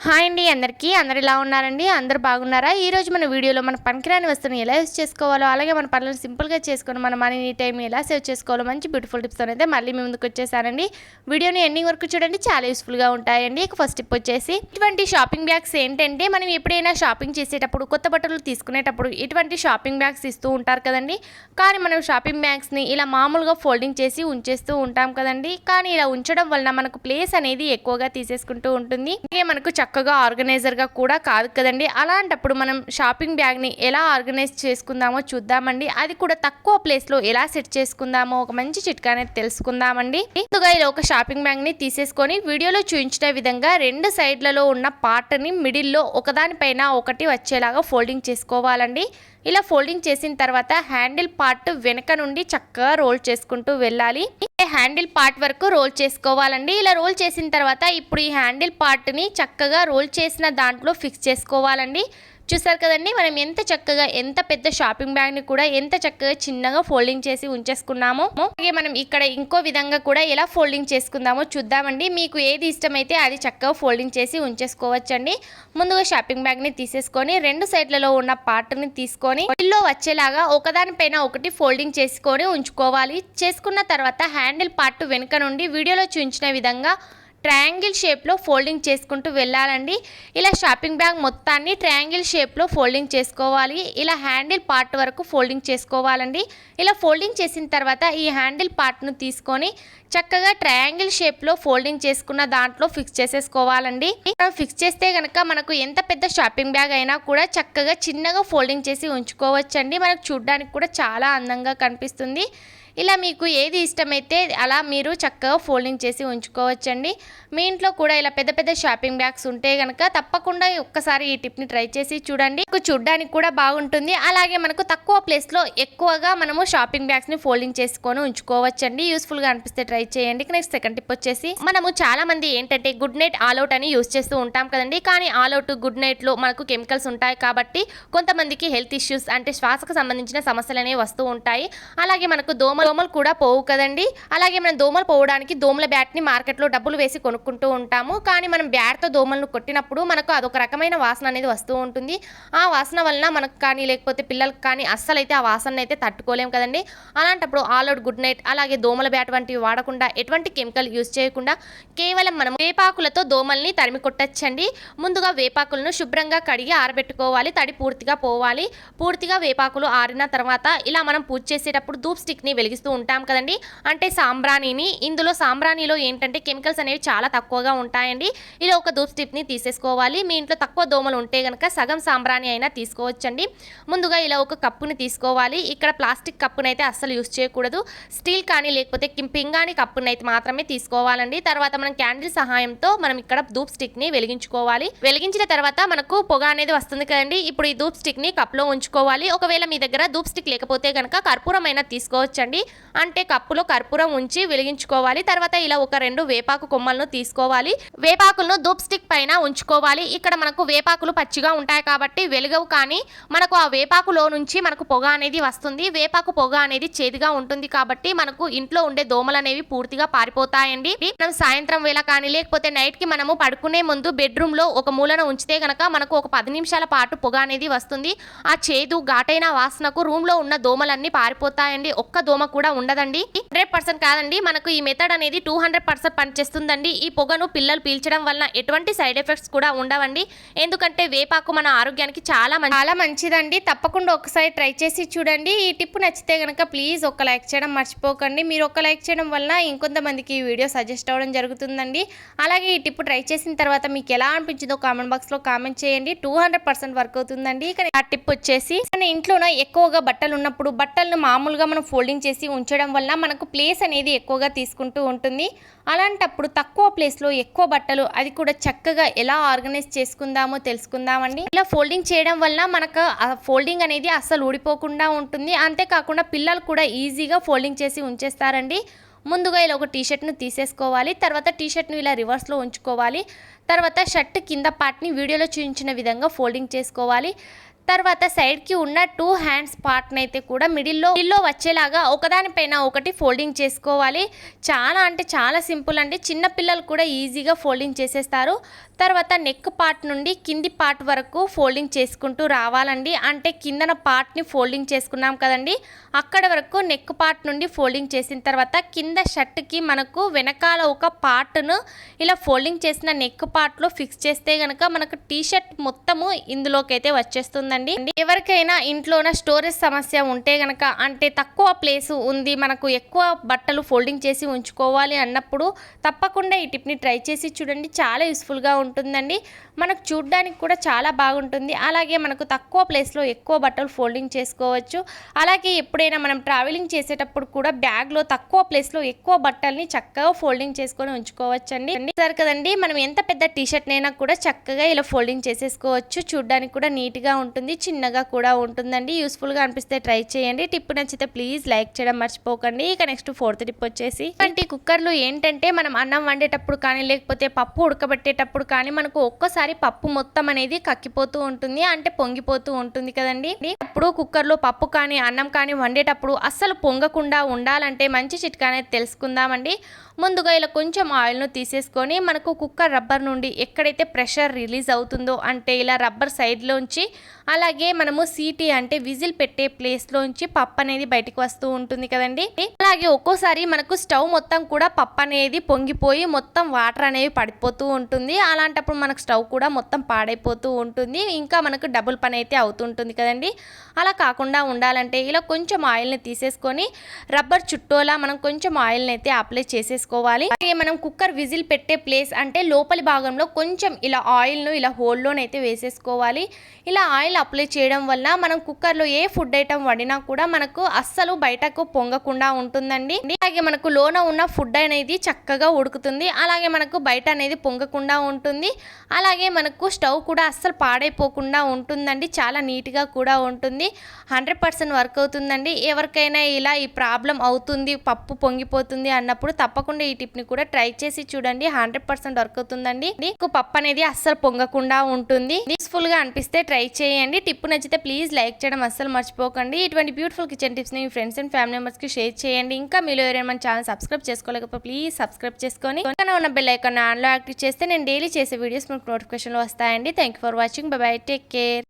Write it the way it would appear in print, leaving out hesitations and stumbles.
Hi అండి అందరికీ అందరు ఎలా ఉన్నారండి అందరు బాగున్నారా ఈరోజు మన వీడియోలో మన పనికిరాని వస్తువుని ఎలా యూస్ చేసుకోవాలో అలాగే మన పనులను సింపుల్గా చేసుకొని మన మనీని టైంని ఎలా సేవ్ చేసుకోవాలో మంచి బ్యూటిఫుల్ టిప్స్ అయితే మళ్ళీ మీ ముందుకు వచ్చేసానండి. వీడియోని ఎండింగ్ వరకు చూడండి, చాలా యూస్ఫుల్గా ఉంటాయండి. ఫస్ట్ టిప్ వచ్చేసి ఇటువంటి షాపింగ్ బ్యాగ్స్ ఏంటంటే మనం ఎప్పుడైనా షాపింగ్ చేసేటప్పుడు కొత్త బట్టలు తీసుకునేటప్పుడు ఇటువంటి షాపింగ్ బ్యాగ్స్ ఇస్తూ ఉంటారు కదండి. కానీ మనం షాపింగ్ బ్యాగ్స్ని ఇలా మామూలుగా ఫోల్డింగ్ చేసి ఉంచేస్తూ ఉంటాం కదండి. కానీ ఇలా ఉంచడం వలన మనకు ప్లేస్ అనేది ఎక్కువగా తీసేసుకుంటూ ఉంటుంది. అలాగే మనకు చక్కగా ఆర్గనైజర్గా కూడా కాదు కదండి. అలాంటప్పుడు మనం షాపింగ్ బ్యాగ్ని ఎలా ఆర్గనైజ్ చేసుకుందామో చూద్దామండి. అది కూడా తక్కువ ప్లేస్లో ఎలా సెట్ చేసుకుందామో ఒక మంచి చిట్కా అనేది తెలుసుకుందామండి. ముందుగా ఇలా ఒక షాపింగ్ బ్యాగ్ని తీసేసుకొని వీడియోలో చూపించిన విధంగా రెండు సైడ్లలో ఉన్న పార్ట్ని మిడిల్లో ఒకదానిపైన ఒకటి వచ్చేలాగా ఫోల్డింగ్ చేసుకోవాలండి. ఇలా ఫోల్డింగ్ చేసిన తర్వాత హ్యాండిల్ పార్ట్ వెనక నుండి చక్కగా రోల్ చేసుకుంటూ వెళ్ళాలి. హ్యాండిల్ పార్ట్ వరకు రోల్ చేసుకోవాలండి. ఇలా రోల్ చేసిన తర్వాత ఇప్పుడు ఈ హ్యాండిల్ పార్ట్ని చక్కగా రోల్ చేసిన దాంట్లో ఫిక్స్ చేసుకోవాలండి. చూసారు కదండి, మనం ఎంత చక్కగా ఎంత పెద్ద షాపింగ్ బ్యాగ్ని కూడా ఎంత చక్కగా చిన్నగా ఫోల్డింగ్ చేసి ఉంచేసుకున్నామో. అలాగే మనం ఇక్కడ ఇంకో విధంగా కూడా ఎలా ఫోల్డింగ్ చేసుకుందామో చూద్దామండి. మీకు ఏది ఇష్టమైతే అది చక్కగా ఫోల్డింగ్ చేసి ఉంచేసుకోవచ్చండి. ముందుగా షాపింగ్ బ్యాగ్ని తీసేసుకొని రెండు సైడ్లలో ఉన్న పార్ట్ని తీసుకొని ఇల్లో వచ్చేలాగా ఒకదానిపైన ఒకటి ఫోల్డింగ్ చేసుకొని ఉంచుకోవాలి. చేసుకున్న తర్వాత హ్యాండిల్ పార్ట్ వెనుక నుండి వీడియోలో చూపించిన విధంగా ట్రయాంగిల్ షేప్లో ఫోల్డింగ్ చేసుకుంటూ వెళ్ళాలండి. ఇలా షాపింగ్ బ్యాగ్ మొత్తాన్ని ట్రయాంగిల్ షేప్లో ఫోల్డింగ్ చేసుకోవాలి. ఇలా హ్యాండిల్ పార్ట్ వరకు ఫోల్డింగ్ చేసుకోవాలండి. ఇలా ఫోల్డింగ్ చేసిన తర్వాత ఈ హ్యాండిల్ పార్ట్ను తీసుకొని చక్కగా ట్రయాంగిల్ షేప్లో ఫోల్డింగ్ చేసుకున్న దాంట్లో ఫిక్స్ చేసేసుకోవాలండి. ఫిక్స్ చేస్తే కనుక మనకు ఎంత పెద్ద షాపింగ్ బ్యాగ్ అయినా కూడా చక్కగా చిన్నగా ఫోల్డింగ్ చేసి ఉంచుకోవచ్చండి. మనకు చూడడానికి కూడా చాలా అందంగా కనిపిస్తుంది. ఇలా మీకు ఏది ఇష్టమైతే అలా మీరు చక్కగా ఫోల్డింగ్ చేసి ఉంచుకోవచ్చండి. మీ ఇంట్లో కూడా ఇలా పెద్ద పెద్ద షాపింగ్ బ్యాగ్స్ ఉంటే కనుక తప్పకుండా ఒక్కసారి ఈ టిప్ని ట్రై చేసి చూడండి. చూడడానికి కూడా బాగుంటుంది. అలాగే మనకు తక్కువ ప్లేస్లో ఎక్కువగా మనము షాపింగ్ బ్యాగ్స్ని ఫోల్డింగ్ చేసుకొని ఉంచుకోవచ్చండి. యూస్ఫుల్గా అనిపిస్తే ట్రై చేయండి. నెక్స్ట్ సెకండ్ టిప్ వచ్చేసి మనము చాలా మంది ఏంటంటే గుడ్ నైట్ ఆల్అవుట్ అని యూస్ చేస్తూ ఉంటాం కదండి. కానీ ఆల్అవుట్ గుడ్ నైట్లో మనకు కెమికల్స్ ఉంటాయి కాబట్టి కొంతమందికి హెల్త్ ఇష్యూస్ అంటే శ్వాసకు సంబంధించిన సమస్యలు అనేవి వస్తూ ఉంటాయి. అలాగే మనకు దోమలు కూడా పోవు కదండి. అలాగే మనం దోమలు పోవడానికి దోమల బ్యాట్ని మార్కెట్లో డబ్బులు వేసి కొనుక్కుంటూ ఉంటాము. కానీ మనం బ్యాట్తో దోమలను కొట్టినప్పుడు మనకు అదొక రకమైన వాసన అనేది వస్తూ ఉంటుంది. ఆ వాసన వలన మనకు కానీ లేకపోతే పిల్లలకు కానీ అస్సలైతే ఆ వాసన అయితే తట్టుకోలేం కదండి. అలాంటప్పుడు ఆల్అవుట్ గుడ్ నైట్ అలాగే దోమల బ్యాట్ వంటివి వాడకుండా ఎటువంటి కెమికల్ యూజ్ చేయకుండా కేవలం మనం వేపాకులతో దోమల్ని తరిమి కొట్టచ్చండి. ముందుగా వేపాకులను శుభ్రంగా కడిగి ఆరబెట్టుకోవాలి. తడి పూర్తిగా పోవాలి. పూర్తిగా వేపాకులు ఆరిన తర్వాత ఇలా మనం పూజ చేసేటప్పుడు ధూప్ స్టిక్ని వెలిగిస్తూ ఉంటాం కదండి. అంటే సాంబ్రాణిని, ఇందులో సాంబ్రాణిలో ఏంటంటే కెమికల్స్ అనేవి చాలా తక్కువగా ఉంటాయండి. ఇలా ఒక ధూప్ స్టిక్ని తీసేసుకోవాలి. మీ ఇంట్లో తక్కువ దోమలు ఉంటే కనుక సగం సాంబ్రాణి అయినా తీసుకోవచ్చండి. ముందుగా ఇలా ఒక కప్పుని తీసుకోవాలి. ఇక్కడ ప్లాస్టిక్ కప్పునైతే అస్సలు యూస్ చేయకూడదు. స్టీల్ కానీ లేకపోతే పింగాణి కప్పునైతే మాత్రమే తీసుకోవాలండి. తర్వాత మనం క్యాండిల్ సహాయంతో మనం ఇక్కడ ధూప్ స్టిక్ని వెలిగించుకోవాలి. వెలిగించిన తర్వాత మనకు పొగ అనేది వస్తుంది కదండి. ఇప్పుడు ఈ ధూప్ స్టిక్ని కప్లో ఉంచుకోవాలి. ఒకవేళ మీ దగ్గర ధూప్ స్టిక్ లేకపోతే కనుక కర్పూరం అయినా తీసుకోవచ్చండి. అంటే కప్పులో కర్పూరం ఉంచి వెలిగించుకోవాలి. తర్వాత ఇలా ఒక 2 వేపాకు కొమ్మలను తీసుకోవాలి. వేపాకులను ధూప్ స్టిక్ పైన ఉంచుకోవాలి. ఇక్కడ మనకు వేపాకులు పచ్చిగా ఉంటాయి కాబట్టి వెలుగవు, కానీ మనకు ఆ వేపాకులో నుంచి మనకు పొగ అనేది వస్తుంది. వేపాకు పొగ అనేది చేదుగా ఉంటుంది కాబట్టి మనకు ఇంట్లో ఉండే దోమలు అనేవి పూర్తిగా పారిపోతాయండి. మనం సాయంత్రం వేళ కానీ లేకపోతే నైట్ కి మనము పడుకునే ముందు బెడ్రూమ్ లో ఒక మూలన ఉంచితే గనక మనకు ఒక 10 నిమిషాల పాటు పొగ అనేది వస్తుంది. ఆ చేదు ఘాటైన వాసనకు రూమ్ లో ఉన్న దోమలన్నీ పారిపోతాయండి. ఒక్క దోమ కూడా ఉండదండి. 100% కాదండి, మనకు ఈ మెథడ్ అనేది 200% పనిచేస్తుందండి. ఈ పొగను పిల్లలు పీల్చడం వలన ఎటువంటి సైడ్ ఎఫెక్ట్స్ కూడా ఉండవండి. ఎందుకంటే వేపాకు మన ఆరోగ్యానికి చాలా మంచిదండి. తప్పకుండా ఒకసారి ట్రై చేసి చూడండి. ఈ టిప్ నచ్చితే కనుక ప్లీజ్ ఒక లైక్ చేయడం మర్చిపోకండి. మీరు ఒక లైక్ చేయడం వలన ఇంకొంతమందికి ఈ వీడియో సజెస్ట్ అవ్వడం జరుగుతుందండి. అలాగే ఈ టిప్ ట్రై చేసిన తర్వాత మీకు ఎలా అనిపించిందో కామెంట్ బాక్స్లో కామెంట్ చేయండి. 200% వర్క్ అవుతుందండి. ఆ టిప్ వచ్చేసి మన ఇంట్లోనే ఎక్కువగా బట్టలు ఉన్నప్పుడు బట్టలను మామూలుగా మనం ఫోల్డింగ్ చేసి ఉంచడం వల్ల మనకు ప్లేస్ అనేది ఎక్కువగా తీసుకుంటూ ఉంటుంది. అలాంటప్పుడు తక్కువ ప్లేస్లో ఎక్కువ బట్టలు అది కూడా చక్కగా ఎలా ఆర్గనైజ్ చేసుకుందామో తెలుసుకుందామండి. ఇలా ఫోల్డింగ్ చేయడం వల్ల మనకు ఆ ఫోల్డింగ్ అనేది అస్సలు ఊడిపోకుండా ఉంటుంది. అంతేకాకుండా పిల్లలు కూడా ఈజీగా ఫోల్డింగ్ చేసి ఉంచేస్తారండి. ముందుగా ఇలా ఒక టీషర్ట్ను తీసేసుకోవాలి. తర్వాత టీషర్ట్ను ఇలా రివర్స్లో ఉంచుకోవాలి. తర్వాత షర్ట్ కింద పార్ట్ని వీడియోలో చూపించిన విధంగా ఫోల్డింగ్ చేసుకోవాలి. తర్వాత సైడ్కి ఉన్న 2 హ్యాండ్స్ పార్ట్ని అయితే కూడా మిడిల్లో వచ్చేలాగా ఒకదానిపైన ఒకటి ఫోల్డింగ్ చేసుకోవాలి. చాలా అంటే చాలా సింపుల్ అండి, చిన్నపిల్లలు కూడా ఈజీగా ఫోల్డింగ్ చేసేస్తారు. తర్వాత నెక్ పార్ట్ నుండి కింది పార్ట్ వరకు ఫోల్డింగ్ చేసుకుంటూ రావాలండి. అంటే కిందన పార్ట్ని ఫోల్డింగ్ చేసుకున్నాం కదండి, అక్కడ వరకు నెక్ పార్ట్ నుండి ఫోల్డింగ్ చేసిన తర్వాత కింద షర్ట్కి మనకు వెనకాల ఒక పార్ట్ను ఇలా ఫోల్డింగ్ చేసిన నెక్ పార్ట్లో ఫిక్స్ చేస్తే కనుక మనకు టీ షర్ట్ మొత్తము ఇందులోకి అయితే వచ్చేస్తుందండి. ఎవరికైనా ఇంట్లోన స్టోరేజ్ సమస్య ఉంటే గనక, అంటే తక్కువ ప్లేస్ ఉంది, మనకు ఎక్కువ బట్టలు ఫోల్డింగ్ చేసి ఉంచుకోవాలి అన్నప్పుడు తప్పకుండా ఈ టిప్ని ట్రై చేసి చూడండి. చాలా యూస్ఫుల్గా ఉంటుందండి, మనకు చూడడానికి కూడా చాలా బాగుంటుంది. అలాగే మనకు తక్కువ ప్లేస్లో ఎక్కువ బట్టలు ఫోల్డింగ్ చేసుకోవచ్చు. అలాగే ఎప్పుడైనా మనం ట్రావెలింగ్ చేసేటప్పుడు కూడా బ్యాగ్లో తక్కువ ప్లేస్లో ఎక్కువ బట్టల్ని చక్కగా ఫోల్డింగ్ చేసుకొని ఉంచుకోవచ్చండి. సరే కదండి, మనం ఎంత పెద్ద టీ షర్ట్ అయినా కూడా చక్కగా ఇలా ఫోల్డింగ్ చేసేసుకోవచ్చు. చూడడానికి కూడా నీట్గా ఉంటుంది, చిన్నగా కూడా ఉంటుందండి. యూస్ఫుల్గా అనిపిస్తే ట్రై చేయండి. టిప్ నచ్చితే ప్లీజ్ లైక్ చేయడం మర్చిపోకండి. ఇక నెక్స్ట్ 4th టిప్ వచ్చేసి, అంటే కుక్కర్లో ఏంటంటే మనం అన్నం వండేటప్పుడు కానీ లేకపోతే పప్పు ఉడకబెట్టేటప్పుడు కానీ మనకు ఒక్కసారి పప్పు మొత్తం అనేది కక్కిపోతూ ఉంటుంది, అంటే పొంగిపోతూ ఉంటుంది కదండి. అప్పుడు కుక్కర్లో పప్పు కానీ అన్నం కానీ వండేటప్పుడు అస్సలు పొంగకుండా ఉండాలంటే మంచి చిట్కా అనేది తెలుసుకుందామండి. ముందుగా ఇలా కొంచెం ఆయిల్ను తీసేసుకొని మనకు కుక్కర్ రబ్బర్ నుండి ఎక్కడైతే ప్రెషర్ రిలీజ్ అవుతుందో, అంటే ఇలా రబ్బర్ సైడ్లోంచి, అలాగే మనము సీటీ అంటే విజిల్ పెట్టే ప్లేస్లోంచి పప్పు అనేది బయటకు వస్తూ ఉంటుంది కదండి. అలాగే ఒక్కోసారి మనకు స్టవ్ మొత్తం కూడా పప్పు అనేది పొంగిపోయి మొత్తం వాటర్ అనేవి పడిపోతూ ఉంటుంది. అలాంటప్పుడు మనకు స్టవ్ కూడా మొత్తం పాడైపోతూ ఉంటుంది, ఇంకా మనకు డబుల్ పని అయితే అవుతుంటుంది కదండి. అలా కాకుండా ఉండాలంటే ఇలా కొంచెం ఆయిల్ని తీసేసుకొని రబ్బర్ చుట్టూలా మనం కొంచెం ఆయిల్ని అయితే అప్లై చేసేసుకోవాలి. అలాగే మనం కుక్కర్ విజిల్ పెట్టే ప్లేస్ అంటే లోపలి భాగంలో కొంచెం ఇలా ఆయిల్ను ఇలా హోల్లోనైతే వేసేసుకోవాలి. ఇలా ఆయిల్ అప్లై చేయడం వల్ల మనం కుక్కర్లో ఏ ఫుడ్ ఐటమ్ వండినా కూడా మనకు అస్సలు బయటకు పొంగకుండా ఉంటుందండి. అలాగే మనకు లోన ఉన్న ఫుడ్ అనేది చక్కగా ఉడుకుతుంది, అలాగే మనకు బయట అనేది పొంగకుండా ఉంటుంది. అలాగే మనకు స్టవ్ కూడా అస్సలు పాడైపోకుండా ఉంటుందండి, చాలా నీట్గా కూడా ఉంటుంది. 100% వర్క్ అవుతుందండి. ఎవరికైనా ఇలా ఈ ప్రాబ్లం అవుతుంది, పప్పు పొంగిపోతుంది అన్నప్పుడు తప్పకుండా ఈ టిప్ని కూడా ట్రై చేసి చూడండి. 100% వర్క్ అవుతుందండి. మీకు పప్పు అనేది అస్సలు పొంగకుండా ఉంటుంది. యూస్ఫుల్గా అనిపిస్తే ట్రై చేయండి. టిప్ నచ్చితే ప్లీజ్ లైక్ చేయడం అస్సలు మర్చిపోకండి. ఇటువంటి బ్యూటిఫుల్ కిచెన్ టిప్స్ని మీ ఫ్రెండ్స్ అండ్ ఫ్యామిలీ మెంబర్స్కి షేర్ చేయండి. ఇంకా మీరు ఎవరైనా మన ఛానల్ సబ్స్క్రైబ్ చేసుకోలేకపోతే ప్లీజ్ సబ్స్క్రైబ్ చేసుకొని పక్కన ఉన్న బెల్ ఐకాన్ ఆన్లో యాక్టివ్ చేస్తే నేను డైలీ చేసే వీడియోస్ మీకు నోటిఫికేషన్లో వస్తాయండి. Thank you for watching. By by, take care.